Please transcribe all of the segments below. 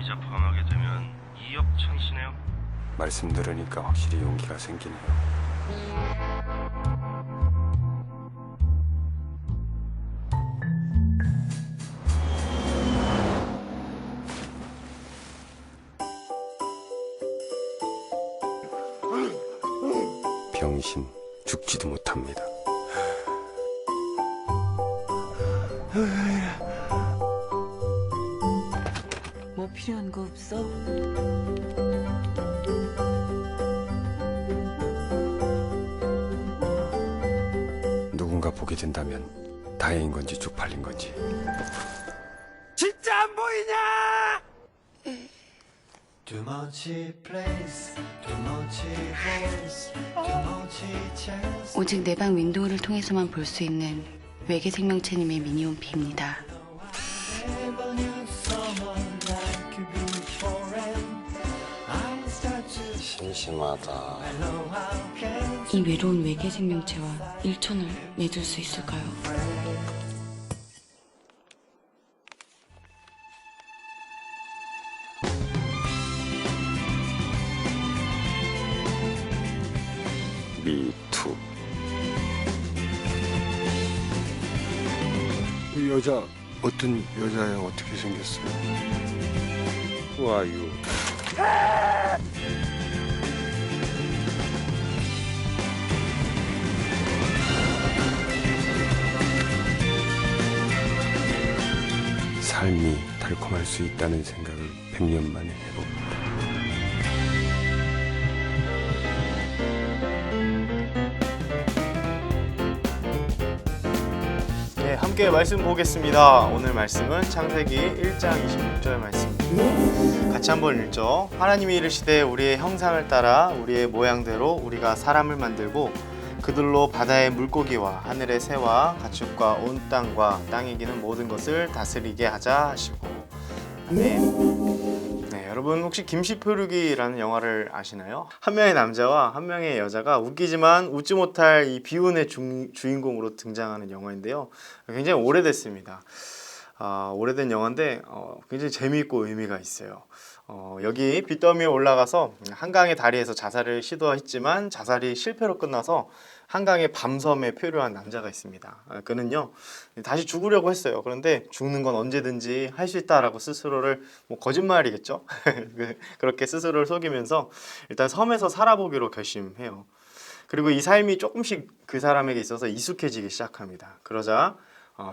이자 포함하게 되면 2억 천이시네요. 말씀 들으니까 확실히 용기가 생기네요. 병신 죽지도 못합니다. 뭐 필요한 거 없어? 누군가 보게 된다면 다행인 건지 쪽팔린 건지. 진짜 안 보이냐? 오직 내방 윈도우를 통해서만 볼 수 있는 외계 생명체님의 미니홈피입니다. 심심하다. 이 외로운 외계 생명체와 일촌을 맺을 수 있을까요? 미투. 이 여자 어떤 여자야? 어떻게 생겼어요? Who are you? 삶이 달콤할 수 있다는 생각을 100년 만에 해봅니다. 네, 함께 말씀 보겠습니다. 오늘 말씀은 창세기 1장 26절 말씀입니다. 같이 한번 읽죠. 하나님이 이르시되 우리의 형상을 따라 우리의 모양대로 우리가 사람을 만들고 그들로 바다의 물고기와 하늘의 새와 가축과 온 땅과 땅에 기는 모든 것을 다스리게 하자 하시고. 아멘. 네, 여러분 혹시 김시표류기라는 영화를 아시나요? 한 명의 남자와 한 명의 여자가 웃기지만 웃지 못할 이 비운의 주인공으로 등장하는 영화인데요. 굉장히 오래됐습니다. 오래된 영화인데 굉장히 재미있고 의미가 있어요. 여기 빚더미에 올라가서 한강의 다리에서 자살을 시도했지만 자살이 실패로 끝나서 한강의 밤섬에 표류한 남자가 있습니다. 그는요 다시 죽으려고 했어요. 그런데 죽는 건 언제든지 할 수 있다라고 스스로를, 뭐 거짓말이겠죠? 그렇게 스스로를 속이면서 일단 섬에서 살아보기로 결심해요. 그리고 이 삶이 조금씩 그 사람에게 있어서 익숙해지기 시작합니다. 그러자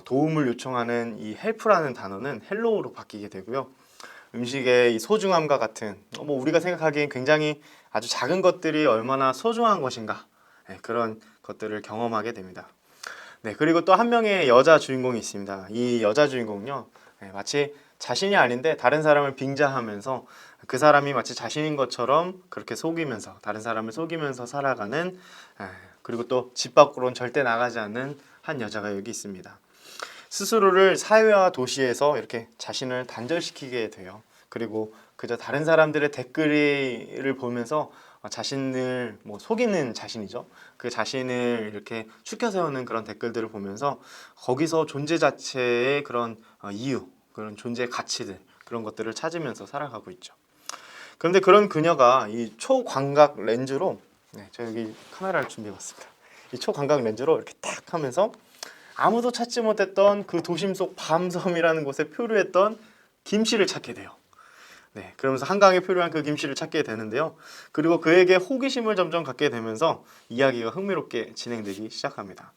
도움을 요청하는 이 헬프라는 단어는 헬로우로 바뀌게 되고요. 음식의 이 소중함과 같은 우리가 생각하기엔 굉장히 아주 작은 것들이 얼마나 소중한 것인가, 네, 그런 것들을 경험하게 됩니다. 네, 그리고 또 한 명의 여자 주인공이 있습니다. 이 여자 주인공은요, 마치 자신이 아닌데 다른 사람을 빙자하면서 그 사람이 마치 자신인 것처럼 그렇게 속이면서, 다른 사람을 속이면서 살아가는, 그리고 또 집 밖으로는 절대 나가지 않는 한 여자가 여기 있습니다. 스스로를 사회와 도시에서 이렇게 자신을 단절시키게 돼요. 그리고 그저 다른 사람들의 댓글을 보면서 자신을 속이는 자신이죠. 그 자신을 이렇게 추켜 세우는 그런 댓글들을 보면서 거기서 존재 자체의 그런 이유, 그런 존재의 가치들, 그런 것들을 찾으면서 살아가고 있죠. 그런데 그런 그녀가 이 초광각 렌즈로, 저 여기 카메라를 준비해봤습니다. 이 초광각 렌즈로 이렇게 딱 하면서 아무도 찾지 못했던 그 도심 속 밤섬이라는 곳에 표류했던 김씨를 찾게 돼요. 네, 그러면서 한강에 표류한 그 김씨를 찾게 되는데요. 그리고 그에게 호기심을 점점 갖게 되면서 이야기가 흥미롭게 진행되기 시작합니다.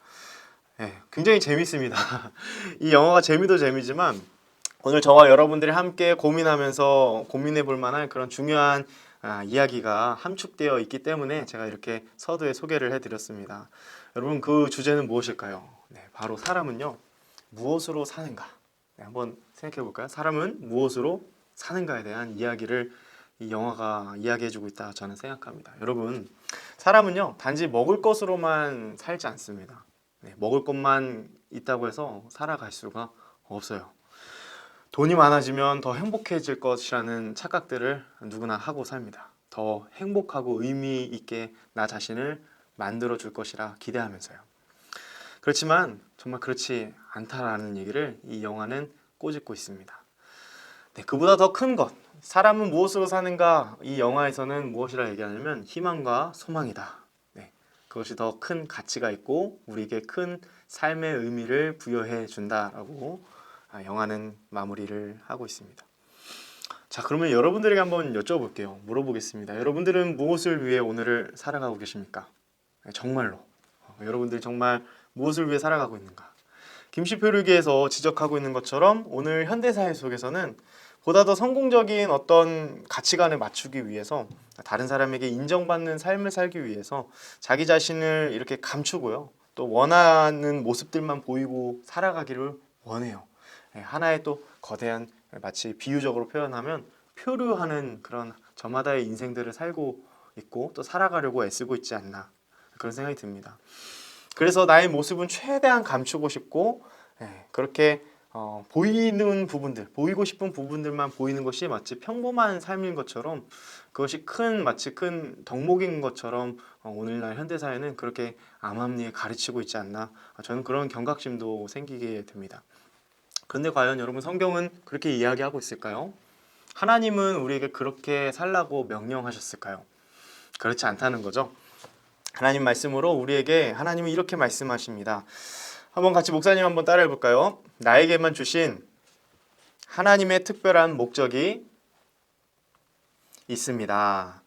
네, 굉장히 재밌습니다. 이 영화가 재미도 재미지만 오늘 저와 여러분들이 함께 고민하면서 고민해 볼 만한 그런 중요한 이야기가 함축되어 있기 때문에 제가 이렇게 서두에 소개를 해드렸습니다. 여러분, 그 주제는 무엇일까요? 네, 바로 사람은요, 무엇으로 사는가? 네, 한번 생각해 볼까요? 사람은 무엇으로 사는가에 대한 이야기를 이 영화가 이야기해주고 있다 저는 생각합니다. 여러분, 사람은요 단지 먹을 것으로만 살지 않습니다. 네, 먹을 것만 있다고 해서 살아갈 수가 없어요. 돈이 많아지면 더 행복해질 것이라는 착각들을 누구나 하고 삽니다. 더 행복하고 의미 있게 나 자신을 만들어 줄 것이라 기대하면서요. 그렇지만 정말 그렇지 않다라는 얘기를 이 영화는 꼬집고 있습니다. 네, 그보다 더 큰 것. 사람은 무엇으로 사는가? 이 영화에서는 무엇이라 얘기하냐면 희망과 소망이다. 네, 그것이 더 큰 가치가 있고 우리에게 큰 삶의 의미를 부여해 준다라고 영화는 마무리를 하고 있습니다. 자, 그러면 여러분들에게 한번 여쭤볼게요. 물어보겠습니다. 여러분들은 무엇을 위해 오늘을 살아가고 계십니까? 정말로 여러분들이 정말 무엇을 위해 살아가고 있는가? 김시표류기에서 지적하고 있는 것처럼 오늘 현대사회 속에서는 보다 더 성공적인 어떤 가치관을 맞추기 위해서 다른 사람에게 인정받는 삶을 살기 위해서 자기 자신을 이렇게 감추고요. 또 원하는 모습들만 보이고 살아가기를 원해요. 하나의 또 거대한 마치 비유적으로 표현하면 표류하는 그런 저마다의 인생들을 살고 있고 또 살아가려고 애쓰고 있지 않나 그런 생각이 듭니다. 그래서 나의 모습은 최대한 감추고 싶고 그렇게 보이는 부분들, 보이고 싶은 부분들만 보이는 것이 마치 평범한 삶인 것처럼 그것이 마치 큰 덕목인 것처럼 오늘날 현대사회는 그렇게 암암리에 가르치고 있지 않나 저는 그런 경각심도 생기게 됩니다. 그런데 과연 여러분 성경은 그렇게 이야기하고 있을까요? 하나님은 우리에게 그렇게 살라고 명령하셨을까요? 그렇지 않다는 거죠. 하나님 말씀으로 우리에게 하나님은 이렇게 말씀하십니다. 한번 같이 목사님 한번 따라해 볼까요? 나에게만 주신 하나님의 특별한 목적이 있습니다.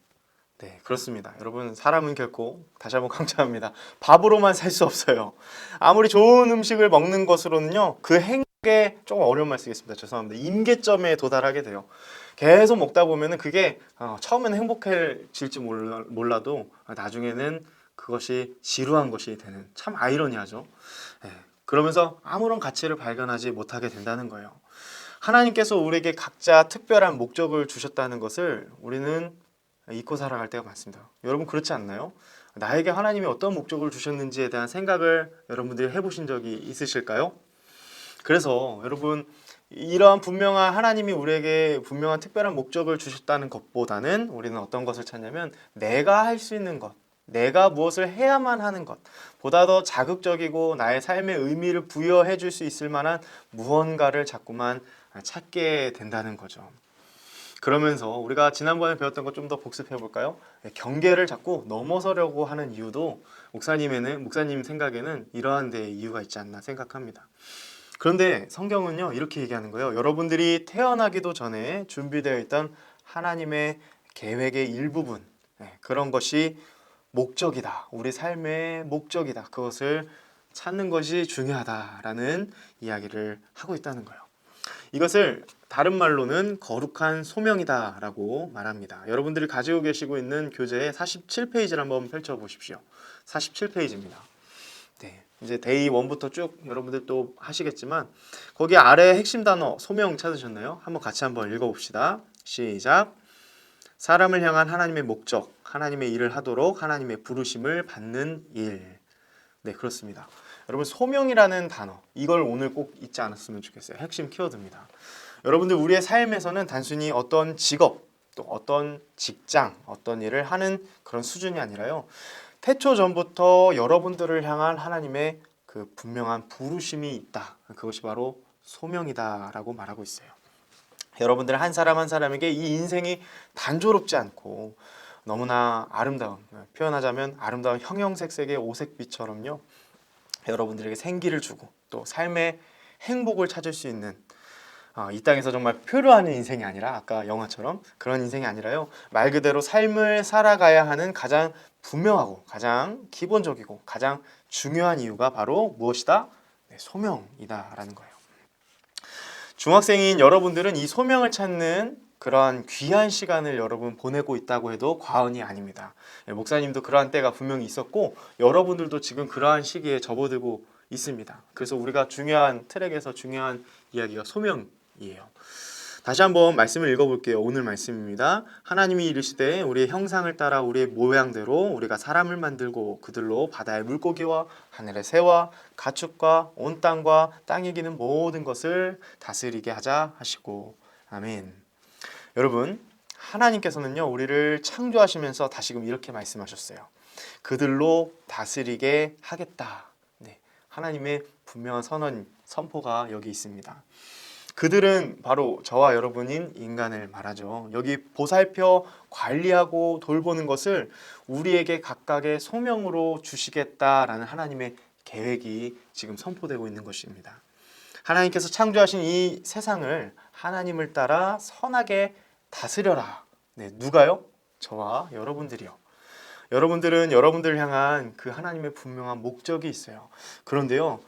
네, 그렇습니다. 여러분 사람은 결코 다시 한번 강조합니다. 밥으로만 살 수 없어요. 아무리 좋은 음식을 먹는 것으로는요. 그 행복에 조금 어려운 말 쓰겠습니다. 죄송합니다. 임계점에 도달하게 돼요. 계속 먹다 보면은 그게 처음에는 행복해질지 몰라도 나중에는 그것이 지루한 것이 되는 참 아이러니하죠. 네, 그러면서 아무런 가치를 발견하지 못하게 된다는 거예요. 하나님께서 우리에게 각자 특별한 목적을 주셨다는 것을 우리는 잊고 살아갈 때가 많습니다. 여러분 그렇지 않나요? 나에게 하나님이 어떤 목적을 주셨는지에 대한 생각을 여러분들이 해보신 적이 있으실까요? 그래서 여러분 이러한 분명한 하나님이 우리에게 분명한 특별한 목적을 주셨다는 것보다는 우리는 어떤 것을 찾냐면 내가 할 수 있는 것, 내가 무엇을 해야만 하는 것 보다 더 자극적이고 나의 삶의 의미를 부여해 줄 수 있을 만한 무언가를 자꾸만 찾게 된다는 거죠. 그러면서 우리가 지난번에 배웠던 것 좀 더 복습해 볼까요? 경계를 자꾸 넘어서려고 하는 이유도 목사님 생각에는 이러한 데에 이유가 있지 않나 생각합니다. 그런데 성경은요 이렇게 얘기하는 거예요. 여러분들이 태어나기도 전에 준비되어 있던 하나님의 계획의 일부분 그런 것이 목적이다. 우리 삶의 목적이다. 그것을 찾는 것이 중요하다라는 이야기를 하고 있다는 거예요. 이것을 다른 말로는 거룩한 소명이다라고 말합니다. 여러분들이 가지고 계시고 있는 교재의 47페이지를 한번 펼쳐보십시오. 47페이지입니다. 네, 이제 데이 1부터 쭉 여러분들 또 하시겠지만 거기 아래 핵심 단어 소명 찾으셨나요? 한번 읽어봅시다. 시작. 사람을 향한 하나님의 목적, 하나님의 일을 하도록 하나님의 부르심을 받는 일. 네, 그렇습니다. 여러분 소명이라는 단어 이걸 오늘 꼭 잊지 않았으면 좋겠어요. 핵심 키워드입니다. 여러분들 우리의 삶에서는 단순히 어떤 직업 또 어떤 직장 어떤 일을 하는 그런 수준이 아니라요. 태초 전부터 여러분들을 향한 하나님의 그 분명한 부르심이 있다. 그것이 바로 소명이다라고 말하고 있어요. 여러분들 한 사람 한 사람에게 이 인생이 단조롭지 않고 너무나 아름다운 표현하자면 아름다운 형형색색의 오색빛처럼요. 여러분들에게 생기를 주고 또 삶의 행복을 찾을 수 있는 이 땅에서 정말 표류하는 인생이 아니라 아까 영화처럼 그런 인생이 아니라요. 말 그대로 삶을 살아가야 하는 가장 분명하고 가장 기본적이고 가장 중요한 이유가 바로 무엇이다? 네, 소명이다라는 거예요. 중학생인 여러분들은 이 소명을 찾는 그러한 귀한 시간을 여러분 보내고 있다고 해도 과언이 아닙니다. 목사님도 그러한 때가 분명히 있었고 여러분들도 지금 그러한 시기에 접어들고 있습니다. 그래서 우리가 중요한 트랙에서 중요한 이야기가 소명이에요. 다시 한번 말씀을 읽어볼게요. 오늘 말씀입니다. 하나님이 이르시되 우리의 형상을 따라 우리의 모양대로 우리가 사람을 만들고 그들로 바다의 물고기와 하늘의 새와 가축과 온 땅과 땅에 기는 모든 것을 다스리게 하자 하시고 아멘. 여러분 하나님께서는요 우리를 창조하시면서 다시금 이렇게 말씀하셨어요. 그들로 다스리게 하겠다. 네, 하나님의 분명한 선포가 여기 있습니다. 그들은 바로 저와 여러분인 인간을 말하죠. 여기 보살펴 관리하고 돌보는 것을 우리에게 각각의 소명으로 주시겠다라는 하나님의 계획이 지금 선포되고 있는 것입니다. 하나님께서 창조하신 이 세상을 하나님을 따라 선하게 다스려라. 네, 누가요? 저와 여러분들이요. 여러분들은 여러분들을 향한 그 하나님의 분명한 목적이 있어요. 그런데요,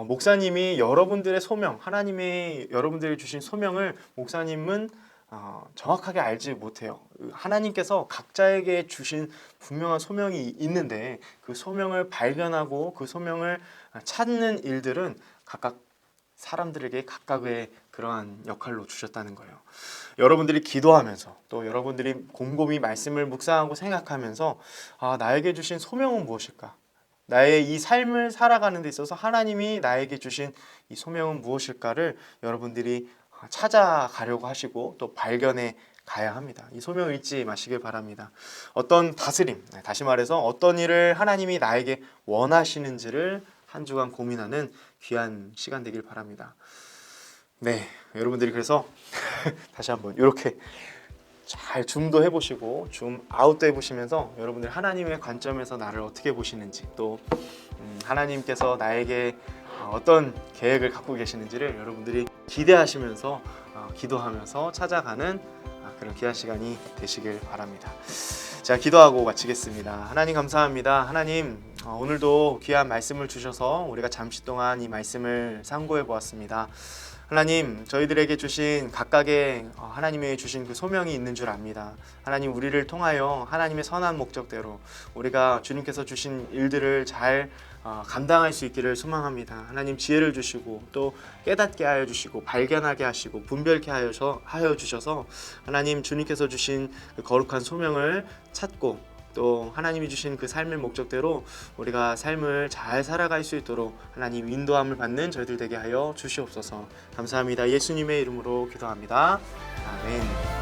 목사님이 여러분들의 소명, 하나님이 여러분들이 주신 소명을 목사님은 정확하게 알지 못해요. 하나님께서 각자에게 주신 분명한 소명이 있는데 그 소명을 발견하고 그 소명을 찾는 일들은 각각 사람들에게 각각의 그러한 역할로 주셨다는 거예요. 여러분들이 기도하면서 또 여러분들이 곰곰이 말씀을 묵상하고 생각하면서 나에게 주신 소명은 무엇일까? 나의 이 삶을 살아가는 데 있어서 하나님이 나에게 주신 이 소명은 무엇일까를 여러분들이 찾아가려고 하시고 또 발견해 가야 합니다. 이 소명을 잊지 마시길 바랍니다. 어떤 다스림, 다시 말해서 어떤 일을 하나님이 나에게 원하시는지를 한 주간 고민하는 귀한 시간 되길 바랍니다. 네, 여러분들이 그래서 다시 한번 이렇게 잘 줌도 해보시고 줌 아웃도 해보시면서 여러분들 하나님의 관점에서 나를 어떻게 보시는지 또 하나님께서 나에게 어떤 계획을 갖고 계시는지를 여러분들이 기대하시면서 기도하면서 찾아가는 그런 귀한 시간이 되시길 바랍니다. 자, 기도하고 마치겠습니다. 하나님 감사합니다. 하나님 오늘도 귀한 말씀을 주셔서 우리가 잠시 동안 이 말씀을 상고해 보았습니다. 하나님, 저희들에게 주신 각각의 하나님이 주신 그 소명이 있는 줄 압니다. 하나님, 우리를 통하여 하나님의 선한 목적대로 우리가 주님께서 주신 일들을 잘 감당할 수 있기를 소망합니다. 하나님, 지혜를 주시고 또 깨닫게 하여 주시고 발견하게 하시고 분별케 하여 주셔서 하나님, 주님께서 주신 그 거룩한 소명을 찾고 또 하나님이 주신 그 삶의 목적대로 우리가 삶을 잘 살아갈 수 있도록 하나님 인도함을 받는 저희들 되게 하여 주시옵소서. 감사합니다. 예수님의 이름으로 기도합니다. 아멘.